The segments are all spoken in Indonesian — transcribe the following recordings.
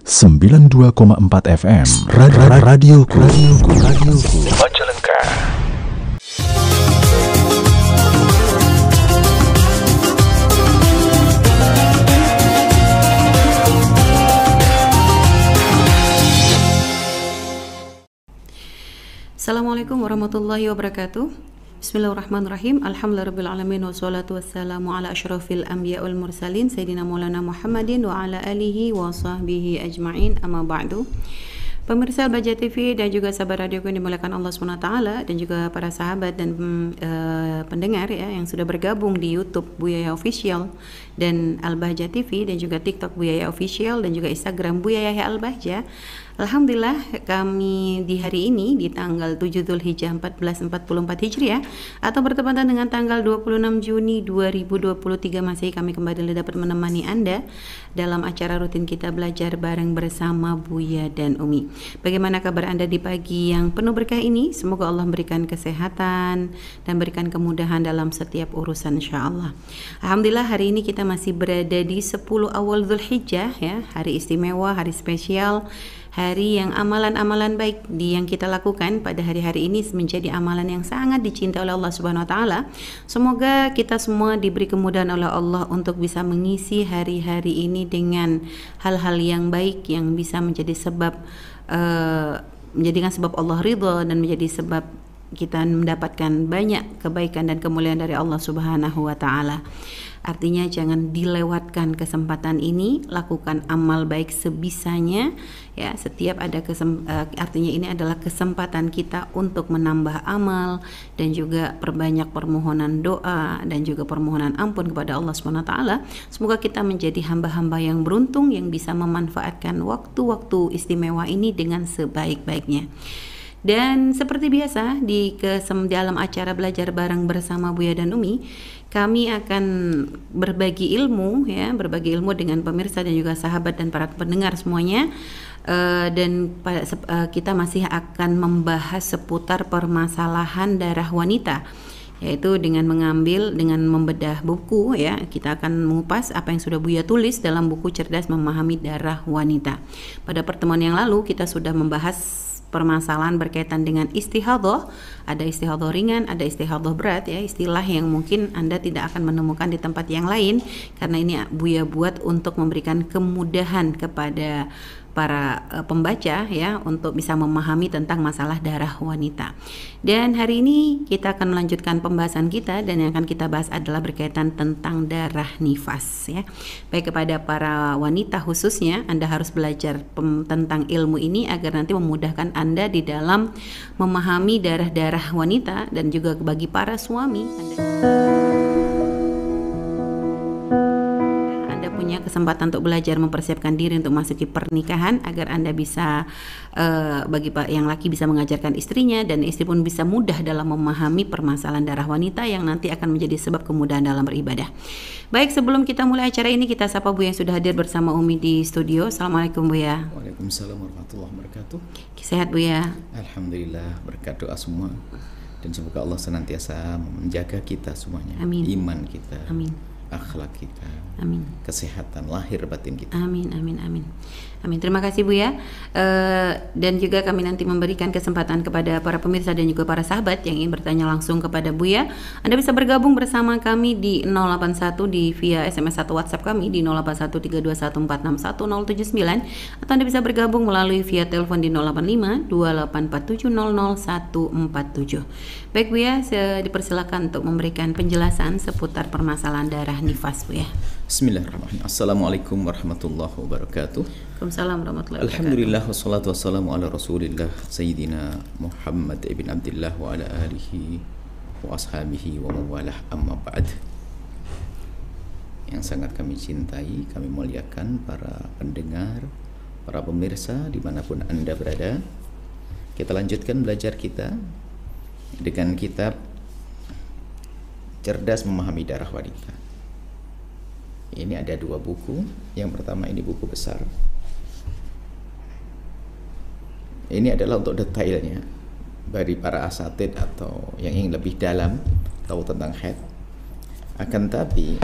92,4 FM Radioku. Majalengka. Assalamualaikum warahmatullahi wabarakatuh. Bismillahirrahmanirrahim. Alhamdulillahirrahmanirrahim. Wassalatu wassalamu ala asyrafil anbiya wal mursalin Sayyidina Maulana Muhammadin wa ala alihi wa sahbihi ajma'in, amma ba'du. Pemirsa Al-Bahjah TV dan juga sahabat radioku yang dimuliakan Allah SWT, dan juga para sahabat dan pendengar ya yang sudah bergabung di YouTube Buya Yahya Official dan Al-Bahjah TV, dan juga TikTok Buya Yahya Official, dan juga Instagram Buya Yahya Al-Bahjah. Alhamdulillah, kami di hari ini di tanggal 7 Dzulhijjah 1444 Hijriah atau bertepatan dengan tanggal 26 Juni 2023 Masehi, kami kembali dapat menemani Anda dalam acara rutin kita belajar bareng bersama Buya dan Umi. Bagaimana kabar Anda di pagi yang penuh berkah ini? Semoga Allah berikan kesehatan dan berikan kemudahan dalam setiap urusan, insyaallah. Alhamdulillah, hari ini kita masih berada di 10 awal Dzulhijjah ya, hari istimewa, hari spesial, hari yang amalan-amalan baik yang kita lakukan pada hari-hari ini menjadi amalan yang sangat dicintai oleh Allah Subhanahu wa taala. Semoga kita semua diberi kemudahan oleh Allah untuk bisa mengisi hari-hari ini dengan hal-hal yang baik yang bisa menjadi sebab menjadikan sebab Allah ridha dan menjadi sebab kita mendapatkan banyak kebaikan dan kemuliaan dari Allah Subhanahu wa taala. Artinya jangan dilewatkan kesempatan ini, lakukan amal baik sebisanya ya. Setiap ada artinya ini adalah kesempatan kita untuk menambah amal dan juga perbanyak permohonan doa dan juga permohonan ampun kepada Allah SWT. Semoga kita menjadi hamba-hamba yang beruntung yang bisa memanfaatkan waktu-waktu istimewa ini dengan sebaik-baiknya. Dan seperti biasa di dalam acara belajar bareng bersama Buya dan Umi, kami akan berbagi ilmu ya, berbagi ilmu dengan pemirsa dan juga sahabat dan para pendengar semuanya. Dan kita masih akan membahas seputar permasalahan darah wanita, yaitu dengan membedah buku ya. Kita akan mengupas apa yang sudah Buya tulis dalam buku Cerdas Memahami Darah Wanita. Pada pertemuan yang lalu kita sudah membahas permasalahan berkaitan dengan istihadhah. Ada istihadhah ringan, ada istihadhah berat ya, istilah yang mungkin Anda tidak akan menemukan di tempat yang lain, karena ini Buya buat untuk memberikan kemudahan kepada para pembaca ya untuk bisa memahami tentang masalah darah wanita. Dan hari ini kita akan melanjutkan pembahasan kita, dan yang akan kita bahas adalah berkaitan tentang darah nifas ya. Baik, kepada para wanita khususnya, Anda harus belajar tentang ilmu ini agar nanti memudahkan Anda di dalam memahami darah-darah wanita, dan juga bagi para suami punya kesempatan untuk belajar mempersiapkan diri untuk masuki pernikahan, agar Anda bisa bagi yang laki bisa mengajarkan istrinya, dan istri pun bisa mudah dalam memahami permasalahan darah wanita yang nanti akan menjadi sebab kemudahan dalam beribadah. Baik, sebelum kita mulai acara ini, kita sapa Buya yang sudah hadir bersama Umi di studio. Assalamualaikum Buya. Waalaikumsalam warahmatullahi wabarakatuh. Sehat Buya? Alhamdulillah, berkat doa semua, dan semoga Allah senantiasa menjaga kita semuanya. Amin. Iman kita. Amin. Akhlak kita, amin. Kesehatan lahir batin kita, amin, amin, amin, amin. Terima kasih Buya. Dan juga kami nanti memberikan kesempatan kepada para pemirsa dan juga para sahabat yang ingin bertanya langsung kepada Buya. Anda bisa bergabung bersama kami di 081 via SMS atau WhatsApp kami di 081321461079, atau Anda bisa bergabung melalui via telepon di 0852847000147. Baik Buya, dipersilakan untuk memberikan penjelasan seputar permasalahan darah nifas Buya. Bismillahirrahmanirrahim. Assalamualaikum warahmatullahi wabarakatuh. Waalaikumsalam warahmatullahi wabarakatuh. Alhamdulillah, wassalatu wassalamu ala rasulillah Sayyidina Muhammad ibn Abdullah wa ala alihi wa ashabihi wa mawalah, amma ba'd. Yang sangat kami cintai, kami muliakan para pendengar, para pemirsa dimanapun Anda berada. Kita lanjutkan belajar kita dengan kitab Cerdas Memahami Darah Wanita. Ini ada dua buku. Yang pertama ini buku besar. Ini adalah untuk detailnya bagi para asatid atau yang ingin lebih dalam tahu tentang haid. Akan tapi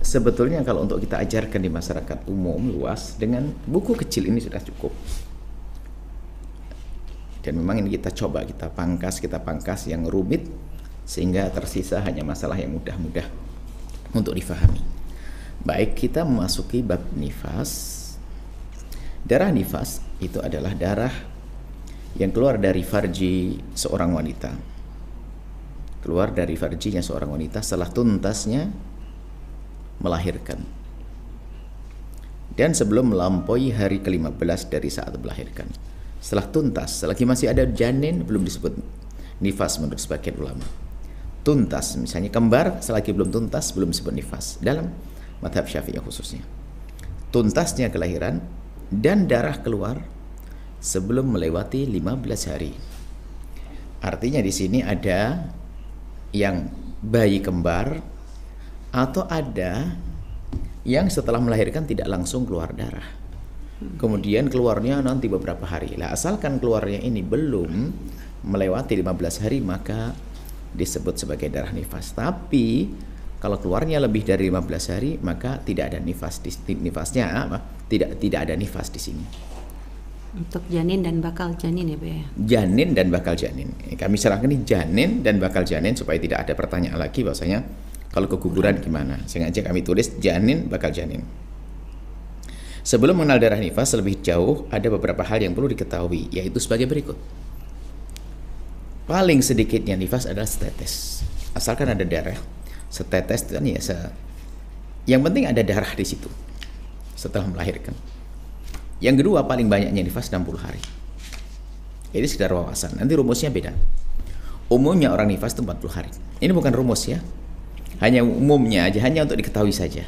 sebetulnya kalau untuk kita ajarkan di masyarakat umum luas, dengan buku kecil ini sudah cukup. Dan memang ini kita coba, kita pangkas yang rumit, sehingga tersisa hanya masalah yang mudah-mudah untuk difahami. Baik, kita memasuki bab nifas. Darah nifas itu adalah darah yang keluar dari farji seorang wanita. Keluar dari farjinya seorang wanita setelah tuntasnya melahirkan. Dan sebelum melampaui hari ke-15 dari saat melahirkan. Setelah tuntas, selagi masih ada janin, belum disebut nifas menurut sebagian ulama. Tuntas, misalnya kembar, selagi belum tuntas, belum disebut nifas. Dalam madhab Syafi'i khususnya. Tuntasnya kelahiran dan darah keluar sebelum melewati 15 hari. Artinya di sini ada yang bayi kembar atau ada yang setelah melahirkan tidak langsung keluar darah. Kemudian keluarnya nanti beberapa hari. Lah, asalkan keluarnya ini belum melewati 15 hari maka disebut sebagai darah nifas. Tapi kalau keluarnya lebih dari 15 hari maka tidak ada nifas. Tidak ada nifas di sini. Untuk janin dan bakal janin ya, Pak ya? Janin dan bakal janin. Kami serahkan ini janin dan bakal janin supaya tidak ada pertanyaan lagi bahwasanya kalau keguguran gimana. Sengaja kami tulis janin bakal janin. Sebelum mengenal darah nifas lebih jauh, ada beberapa hal yang perlu diketahui, yaitu sebagai berikut. Paling sedikitnya nifas adalah setetes. Asalkan ada darah, setetes kan ya. Yang penting ada darah di situ setelah melahirkan. Yang kedua, paling banyaknya nifas 60 hari. Ini sekedar wawasan. Nanti rumusnya beda. Umumnya orang nifas itu 40 hari. Ini bukan rumus ya. Hanya umumnya aja, hanya untuk diketahui saja.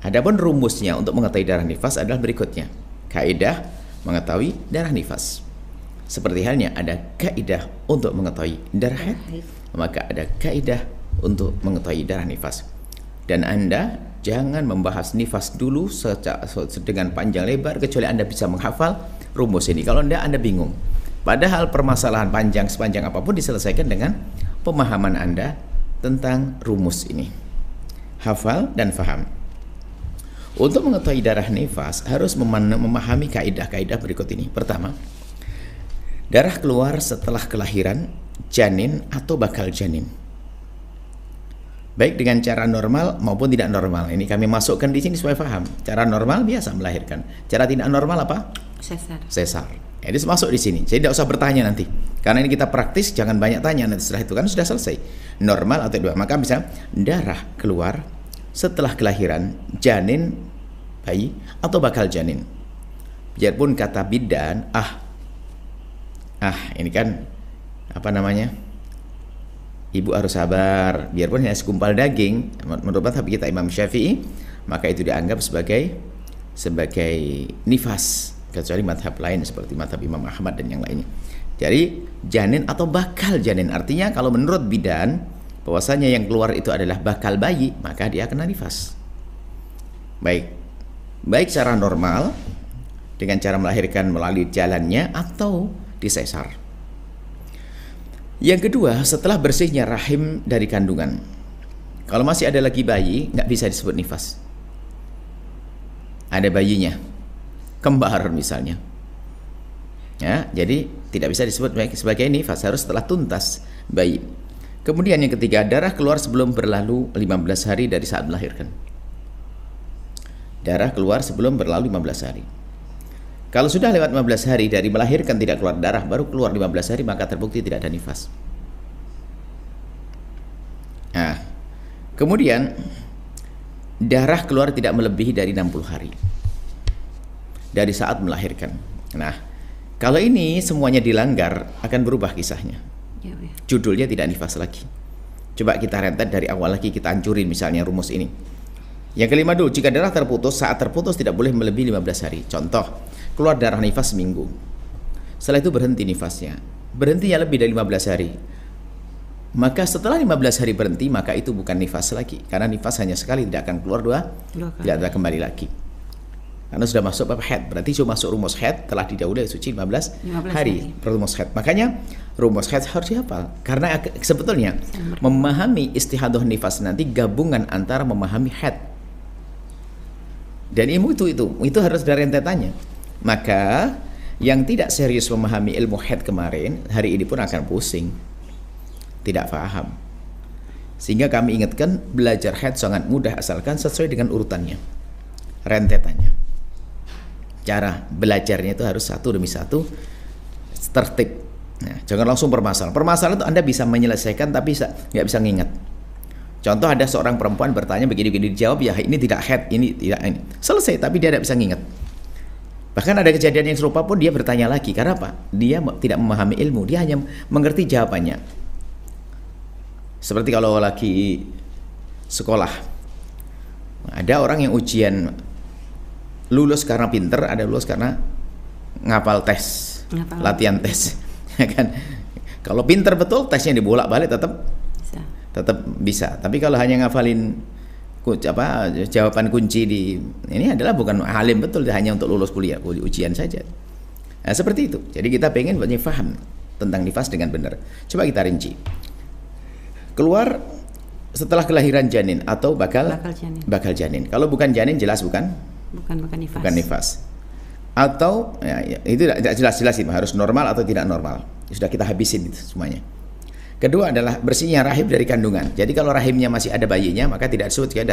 Adapun rumusnya untuk mengetahui darah nifas adalah berikutnya. Kaidah mengetahui darah nifas. Seperti halnya ada kaidah untuk mengetahui darah haid, maka ada kaidah untuk mengetahui darah nifas. Dan Anda jangan membahas nifas dulu dengan panjang lebar kecuali Anda bisa menghafal rumus ini. Kalau Anda bingung. Padahal permasalahan panjang sepanjang apapun diselesaikan dengan pemahaman Anda tentang rumus ini. Hafal dan faham. Untuk mengetahui darah nifas harus memahami kaidah-kaidah berikut ini. Pertama, darah keluar setelah kelahiran janin atau bakal janin. Baik dengan cara normal maupun tidak normal. Ini kami masukkan di sini supaya paham. Cara normal biasa melahirkan. Cara tidak normal apa? Sesar. Jadi masuk di sini. Jadi tidak usah bertanya nanti. Karena ini kita praktis, jangan banyak tanya nanti setelah itu kan sudah selesai. Normal atau tidak. Maka bisa darah keluar setelah kelahiran janin bayi atau bakal janin. Biarpun kata bidan, ini kan apa namanya? Ibu harus sabar, biarpun hanya segumpal daging, menurut mazhab kita Imam Syafi'i, maka itu dianggap sebagai nifas, kecuali mazhab lain seperti mazhab Imam Ahmad dan yang lainnya. Jadi janin atau bakal janin, artinya kalau menurut bidan bahwasanya yang keluar itu adalah bakal bayi, maka dia kena nifas. Baik secara normal dengan cara melahirkan melalui jalannya atau disesar. Yang kedua, setelah bersihnya rahim dari kandungan. Kalau masih ada lagi bayi, nggak bisa disebut nifas. Ada bayinya, kembar misalnya. Ya, jadi tidak bisa disebut sebagai nifas, harus setelah tuntas bayi. Kemudian yang ketiga, darah keluar sebelum berlalu 15 hari dari saat melahirkan. Darah keluar sebelum berlalu 15 hari. Kalau sudah lewat 15 hari dari melahirkan tidak keluar darah, baru keluar 15 hari, maka terbukti tidak ada nifas. Nah, kemudian darah keluar tidak melebihi dari 60 hari dari saat melahirkan. Nah, kalau ini semuanya dilanggar akan berubah kisahnya. Judulnya tidak nifas lagi. Coba kita rentet dari awal lagi, kita hancurin misalnya rumus ini. Yang kelima dulu, jika darah terputus, saat terputus tidak boleh melebihi 15 hari. Contoh, keluar darah nifas seminggu. Setelah itu berhenti nifasnya. Berhentinya lebih dari 15 hari. Maka setelah 15 hari berhenti, maka itu bukan nifas lagi. Karena nifas hanya sekali, tidak akan keluar tidak akan kembali lagi. Karena sudah masuk bab haid, berarti sudah masuk rumus haid telah didahului suci 15 hari rumus haid. Makanya rumus haid harus dihafal. Karena sebetulnya memahami istihadah nifas nanti gabungan antara memahami haid. Dan ilmu itu harus ada rentetannya. Maka yang tidak serius memahami ilmu haid kemarin, hari ini pun akan pusing. Tidak paham. Sehingga kami ingatkan belajar haid sangat mudah asalkan sesuai dengan urutannya. Rentetannya. Cara belajarnya itu harus satu demi satu tertib. Nah, jangan langsung permasalahan. Permasalahan itu Anda bisa menyelesaikan tapi nggak bisa ngingat. Contoh ada seorang perempuan bertanya begini-begini, dijawab ya ini tidak haid, ini tidak ini. Selesai tapi dia tidak bisa ngingat. Bahkan ada kejadian yang serupa pun dia bertanya lagi. Karena apa? Dia tidak memahami ilmu, dia hanya mengerti jawabannya. Seperti kalau lagi sekolah. Ada orang yang ujian lulus karena pinter, ada lulus karena ngapal tes, latihan tes, ya kan? Kalau pinter betul, tesnya dibolak-balik tetap bisa. Tapi kalau hanya ngafalin jawaban kunci ini adalah bukan alim betul, hanya untuk lulus kuliah, ujian saja. Nah, seperti itu. Jadi kita pengen banyak paham tentang nifas dengan benar. Coba kita rinci. Keluar setelah kelahiran janin atau bakal janin. Kalau bukan janin jelas bukan nifas. Atau ya, itu tidak jelas itu harus normal atau tidak normal. Sudah kita habisin itu semuanya. Kedua adalah bersihnya rahim dari kandungan. Jadi kalau rahimnya masih ada bayinya maka tidak disebut sebagai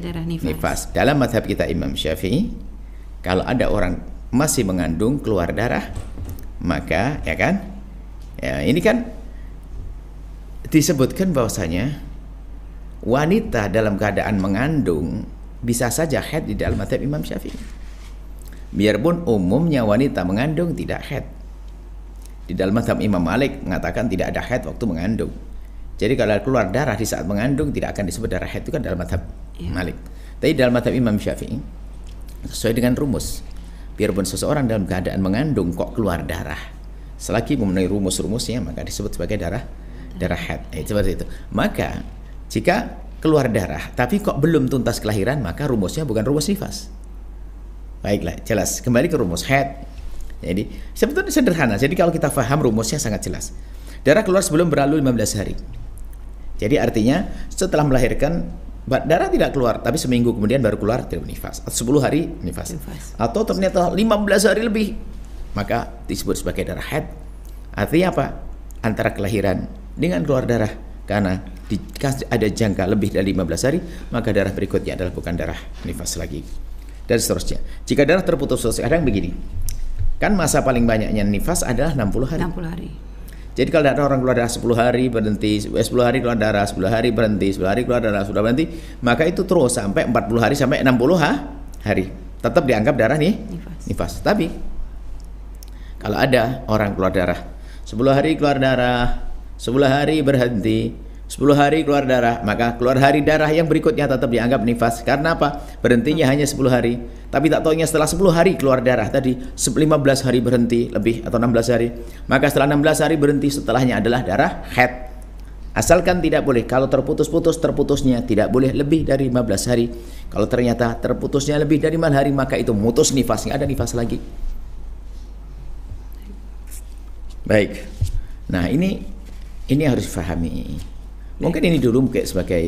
darah nifas. Dalam mazhab kita Imam Syafi'i, kalau ada orang masih mengandung keluar darah, maka ya kan? Ya, ini kan disebutkan bahwasanya wanita dalam keadaan mengandung bisa saja haid di dalam mazhab Imam Syafi'i. Biarpun umumnya wanita mengandung tidak haid. Di dalam mazhab Imam Malik mengatakan tidak ada haid waktu mengandung. Jadi kalau keluar darah di saat mengandung tidak akan disebut darah haid, itu kan dalam mazhab Malik. Tapi dalam mazhab Imam Syafi'i sesuai dengan rumus. Biarpun seseorang dalam keadaan mengandung kok keluar darah, selagi memenuhi rumus-rumusnya maka disebut sebagai darah haid. Seperti itu. Maka jika keluar darah tapi kok belum tuntas kelahiran maka rumusnya bukan rumus nifas. Baiklah, jelas. Kembali ke rumus haid. Jadi sebetulnya sederhana. Jadi kalau kita paham rumusnya sangat jelas. Darah keluar sebelum berlalu 15 hari. Jadi artinya setelah melahirkan darah tidak keluar tapi seminggu kemudian baru keluar tidak nifas. Atau 10 hari nifas. Atau ternyata 15 hari lebih maka disebut sebagai darah haid. Artinya apa? Antara kelahiran dengan keluar darah. Karena ada jangka lebih dari 15 hari maka darah berikutnya adalah bukan darah nifas lagi. Dan seterusnya. Jika darah terputus kadang begini. Kan masa paling banyaknya nifas adalah 60 hari. Jadi kalau ada orang keluar darah 10 hari berhenti, 10 hari keluar darah, 10 hari berhenti, 10 hari keluar darah, sudah berhenti, maka itu terus sampai 40 hari sampai 60 hari. Tetap dianggap darah nifas. Tapi kalau ada orang keluar darah 10 hari keluar darah, 10 hari berhenti, 10 hari keluar darah, maka keluar hari darah yang berikutnya tetap dianggap nifas. Karena apa? Berhentinya hanya 10 hari. Tapi tak taunya setelah 10 hari keluar darah tadi 15 hari berhenti lebih atau 16 hari. Maka setelah 16 hari berhenti setelahnya adalah darah haid. Asalkan tidak boleh kalau terputusnya tidak boleh lebih dari 15 hari. Kalau ternyata terputusnya lebih dari 5 hari maka itu mutus nifas, nggak ada nifas lagi. Baik. Nah, ini harus difahami. Mungkin ini dulu sebagai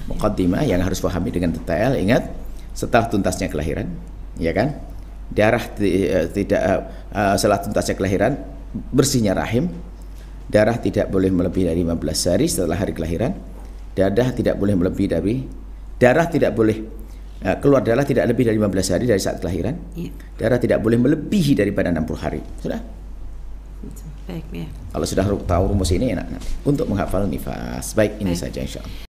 muqaddimah yang harus pahami dengan detail. Ingat, setelah tuntasnya kelahiran, ya kan? Darah setelah tuntasnya kelahiran, bersihnya rahim. Darah tidak boleh melebihi dari 15 hari setelah hari kelahiran. Darah tidak boleh keluar darah tidak lebih dari 15 hari dari saat kelahiran. Darah tidak boleh melebihi daripada 60 hari. Sudah? Baik, ya. Kalau sudah tahu rumus ini enak untuk menghafal nifas. Baik, ini saja insya Allah.